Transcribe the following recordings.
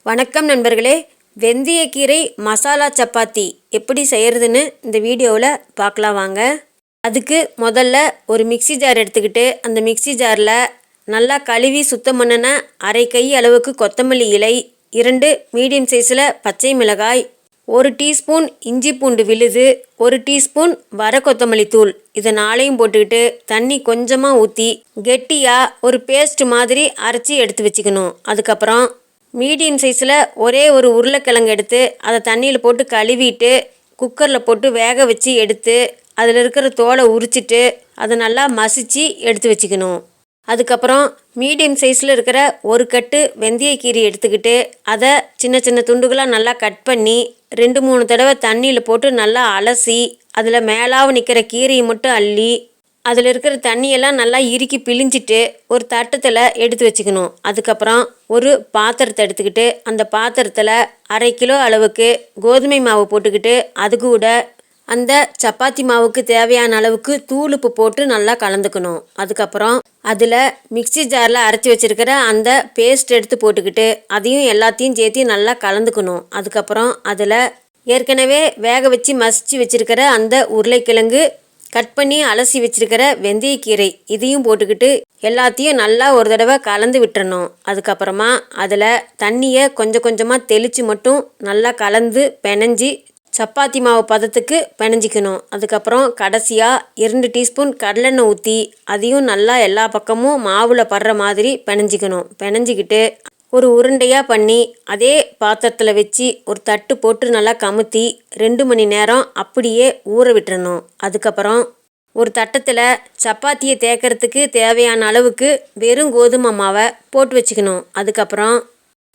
வணக்கம் நண்பர்களே, வெந்தயக்கீரை மசாலா சப்பாத்தி எப்படி செய்கிறதுன்னு இந்த வீடியோவில் பார்க்கலாம் வாங்க. அதுக்கு முதல்ல ஒரு மிக்ஸி ஜார் எடுத்துக்கிட்டு அந்த மிக்ஸி ஜாரில் நல்லா கழுவி சுத்தம் பண்ணின அரை கை அளவுக்கு கொத்தமல்லி இலை, 2 மீடியம் சைஸில் பச்சை மிளகாய், 1 டீஸ்பூன் இஞ்சி பூண்டு விழுது, 1 டீஸ்பூன் வர கொத்தமல்லி தூள், இதை 4ஐயும் போட்டுக்கிட்டு தண்ணி கொஞ்சமாக ஊற்றி கெட்டியாக ஒரு பேஸ்ட் மாதிரி அரைச்சி எடுத்து வச்சுக்கணும். அதுக்கப்புறம் மீடியம் சைஸில் ஒரே ஒரு உருளைக்கிழங்கு எடுத்து அதை தண்ணியில் போட்டு கழுவிட்டு குக்கரில் போட்டு வேக வச்சு எடுத்து அதில் இருக்கிற தோலை உரிச்சிட்டு அதை நல்லா மசிச்சு எடுத்து வச்சுக்கணும். அதுக்கப்புறம் மீடியம் சைஸில் இருக்கிற ஒரு கட்டு வெந்தயக்கீரை எடுத்துக்கிட்டு அதை சின்ன சின்ன துண்டுகளாக நல்லா கட் பண்ணி 2-3 தடவை தண்ணியில் போட்டு நல்லா அலசி அதில் மேலாக நிற்கிற கீரையை மட்டும் அள்ளி அதில் இருக்கிற தண்ணியெல்லாம் நல்லா இறுக்கி பிழிஞ்சிட்டு ஒரு தட்டத்தில் எடுத்து வச்சுக்கணும். அதுக்கப்புறம் ஒரு பாத்திரத்தை எடுத்துக்கிட்டு அந்த பாத்திரத்தில் அரை கிலோ அளவுக்கு கோதுமை மாவு போட்டுக்கிட்டு அது கூட அந்த சப்பாத்தி மாவுக்கு தேவையான அளவுக்கு தூளுப்பு போட்டு நல்லா கலந்துக்கணும். அதுக்கப்புறம் அதில் மிக்ஸி ஜாரில் அரைச்சி வச்சுருக்கிற அந்த பேஸ்ட் எடுத்து போட்டுக்கிட்டு அதையும் எல்லாத்தையும் சேர்த்து நல்லா கலந்துக்கணும். அதுக்கப்புறம் அதில் ஏற்கனவே வேக வச்சு மசிச்சு வச்சுருக்கிற அந்த உருளைக்கிழங்கு, கட் பண்ணி அலசி வச்சுருக்கிற வெந்தயக்கீரை இதையும் போட்டுக்கிட்டு எல்லாத்தையும் நல்லா ஒரு தடவை கலந்து விட்டுறணும். அதுக்கப்புறமா அதில் தண்ணியை கொஞ்சம் கொஞ்சமாக தெளித்து மட்டும் நல்லா கலந்து பெனஞ்சி சப்பாத்தி மாவு பதத்துக்கு பெனஞ்சிக்கணும். அதுக்கப்புறம் கடைசியாக 2 டீஸ்பூன் கடலெண்ணெய் ஊற்றி அதையும் நல்லா எல்லா பக்கமும் மாவில் படுற மாதிரி பெனஞ்சிக்கணும். பெனஞ்சிக்கிட்டு ஒரு உருண்டையாக பண்ணி அதே பாத்திரத்தில் வச்சு ஒரு தட்டு போட்டு நல்லா கமுத்தி 2 மணி நேரம் அப்படியே ஊற விட்டுறணும். அதுக்கப்புறம் ஒரு தட்டத்தில் சப்பாத்தியை தேய்க்கிறதுக்கு தேவையான அளவுக்கு வெறும் கோதுமை மாவை போட்டு வச்சுக்கணும். அதுக்கப்புறம்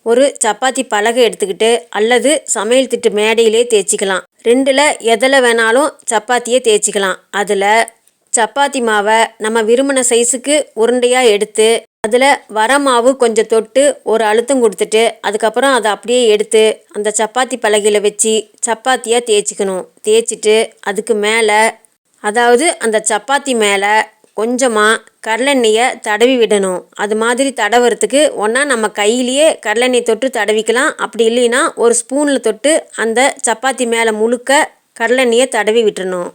ஒரு சப்பாத்தி பலகை எடுத்துக்கிட்டு அல்லது சமையல் திட்டு மேடையிலே தேய்ச்சிக்கலாம். 2ல் எதில் வேணாலும் சப்பாத்தியை தேய்ச்சிக்கலாம். அதில் சப்பாத்தி மாவை நம்ம விரும்பின சைஸுக்கு உருண்டையாக எடுத்து அதில் வர மாவு கொஞ்சம் தொட்டு ஒரு அழுத்தம் கொடுத்துட்டு அதுக்கப்புறம் அதை அப்படியே எடுத்து அந்த சப்பாத்தி பலகையில் வச்சு சப்பாத்தியாக தேய்ச்சிக்கணும். தேய்ச்சிட்டு அதுக்கு மேலே, அதாவது அந்த சப்பாத்தி மேலே கொஞ்சமாக கடலெண்ணெயை தடவி விடணும். அது மாதிரி தடவுறதுக்கு ஒன்றா நம்ம கையிலேயே கடலெண்ணெய் தொட்டு தடவிக்கலாம். அப்படி இல்லைன்னா ஒரு ஸ்பூனில் தொட்டு அந்த சப்பாத்தி மேலே முழுக்க கடலெண்ணெயை தடவி விட்டுறணும்.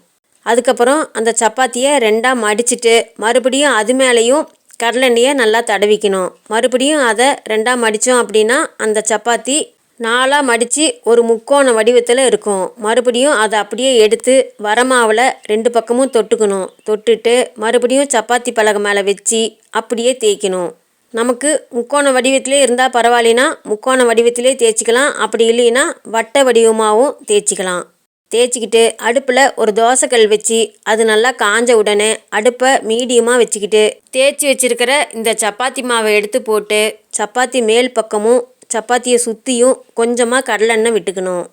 அதுக்கப்புறம் அந்த சப்பாத்தியை 2ஆக மடிச்சுட்டு மறுபடியும் அது மேலேயும் கடலெண்ணெயை நல்லா தடவிக்கணும். மறுபடியும் அதை 2ஆக மடித்தோம் அப்படின்னா அந்த சப்பாத்தி 4ஆக மடித்து ஒரு முக்கோண வடிவத்தில் இருக்கும். மறுபடியும் அதை அப்படியே எடுத்து வரமாவில் 2 பக்கமும் தொட்டுக்கணும். தொட்டுட்டு மறுபடியும் சப்பாத்தி பலகை மேலே வச்சு அப்படியே தேய்க்கணும். நமக்கு முக்கோண வடிவத்திலே இருந்தால் பரவாயில்லைனா முக்கோண வடிவத்திலே தேய்ச்சிக்கலாம். அப்படி இல்லைன்னா வட்ட வடிவமாகவும் தேய்ச்சிக்கலாம். தேய்ச்சிக்கிட்டு அடுப்பில் ஒரு தோசைக்கல் வச்சு அது நல்லா காஞ்ச உடனே அடுப்பை மீடியமாக வச்சுக்கிட்டு தேய்ச்சி வச்சுருக்கிற இந்த சப்பாத்தி மாவை எடுத்து போட்டு சப்பாத்தி மேல் பக்கமும் சப்பாத்தியை சுற்றியும் கொஞ்சமாக கடலெண்ணெய் விட்டுக்கணும்.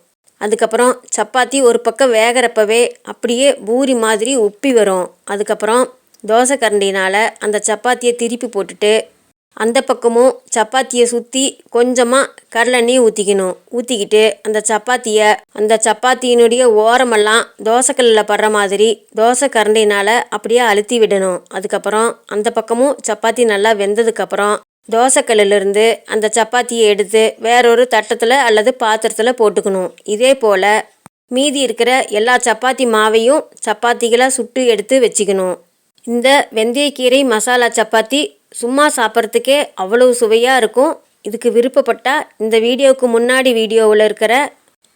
அதுக்கப்புறம் சப்பாத்தி ஒரு பக்கம் வேகிறப்பவே அப்படியே பூரி மாதிரி உப்பி வரும். அதுக்கப்புறம் தோசை கரண்டினால் அந்த சப்பாத்தியை திருப்பி போட்டுட்டு அந்த பக்கமும் சப்பாத்தியை சுற்றி கொஞ்சமாக கடலெண்ணெயை ஊற்றிக்கணும். ஊற்றிக்கிட்டு அந்த சப்பாத்தியினுடைய ஓரமெல்லாம் தோசைக்கல்லில் படுற மாதிரி தோசை கரண்டினால் அப்படியே அழுத்தி விடணும். அதுக்கப்புறம் அந்த பக்கமும் சப்பாத்தி நல்லா வெந்ததுக்கப்புறம் தோசைக்கல்லிருந்து அந்த சப்பாத்தியை எடுத்து வேறொரு தட்டத்தில் அல்லது பாத்திரத்தில் போட்டுக்கணும். இதே போல் மீதி இருக்கிற எல்லா சப்பாத்தி மாவையும் சப்பாத்திகளாக சுட்டு எடுத்து வச்சுக்கணும். இந்த வெந்தயக்கீரை மசாலா சப்பாத்தி சும்மா சாப்பிட்றதுக்கே அவ்வளவு சுவையாக இருக்கும். இதுக்கு விருப்பப்பட்டால் இந்த வீடியோவுக்கு முன்னாடி வீடியோவில் இருக்கிற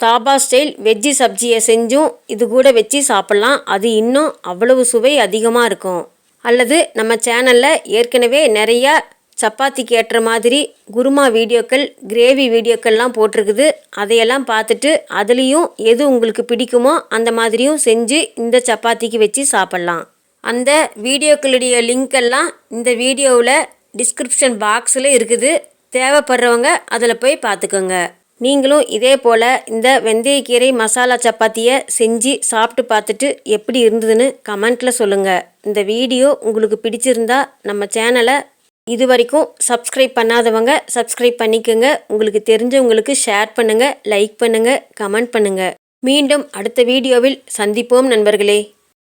தாபா ஸ்டைல் வெஜ்ஜி சப்ஜியை செஞ்சும் இது கூட வச்சு சாப்பிட்லாம். அது இன்னும் அவ்வளவு சுவை அதிகமாக இருக்கும். அல்லது நம்ம சேனலில் ஏற்கனவே நிறையா சப்பாத்திக்கு ஏற்ற மாதிரி குருமா வீடியோக்கள், கிரேவி வீடியோக்கள்லாம் போட்டிருக்குது. அதையெல்லாம் பார்த்துட்டு அதுலேயும் எது உங்களுக்கு பிடிக்குமோ அந்த மாதிரியும் செஞ்சு இந்த சப்பாத்திக்கு வச்சு சாப்பிட்லாம். அந்த வீடியோக்களுடைய லிங்க்கெல்லாம் இந்த வீடியோவில் டிஸ்கிரிப்ஷன் பாக்ஸில் இருக்குது. தேவைப்படுறவங்க அதில் போய் பார்த்துக்கோங்க. நீங்களும் இதே போல் இந்த வெந்தயக்கீரை மசாலா சப்பாத்தியை செஞ்சு சாப்பிட்டு பார்த்துட்டு எப்படி இருந்ததுன்னு கமெண்ட்டில் சொல்லுங்கள். இந்த வீடியோ உங்களுக்கு பிடிச்சிருந்தா நம்ம சேனலை இது வரைக்கும் சப்ஸ்கிரைப் பண்ணாதவங்க சப்ஸ்கிரைப் பண்ணிக்கோங்க. உங்களுக்கு தெரிஞ்சவங்களுக்கு ஷேர் பண்ணுங்கள், லைக் பண்ணுங்கள், கமெண்ட் பண்ணுங்கள். மீண்டும் அடுத்த வீடியோவில் சந்திப்போம் நண்பர்களே.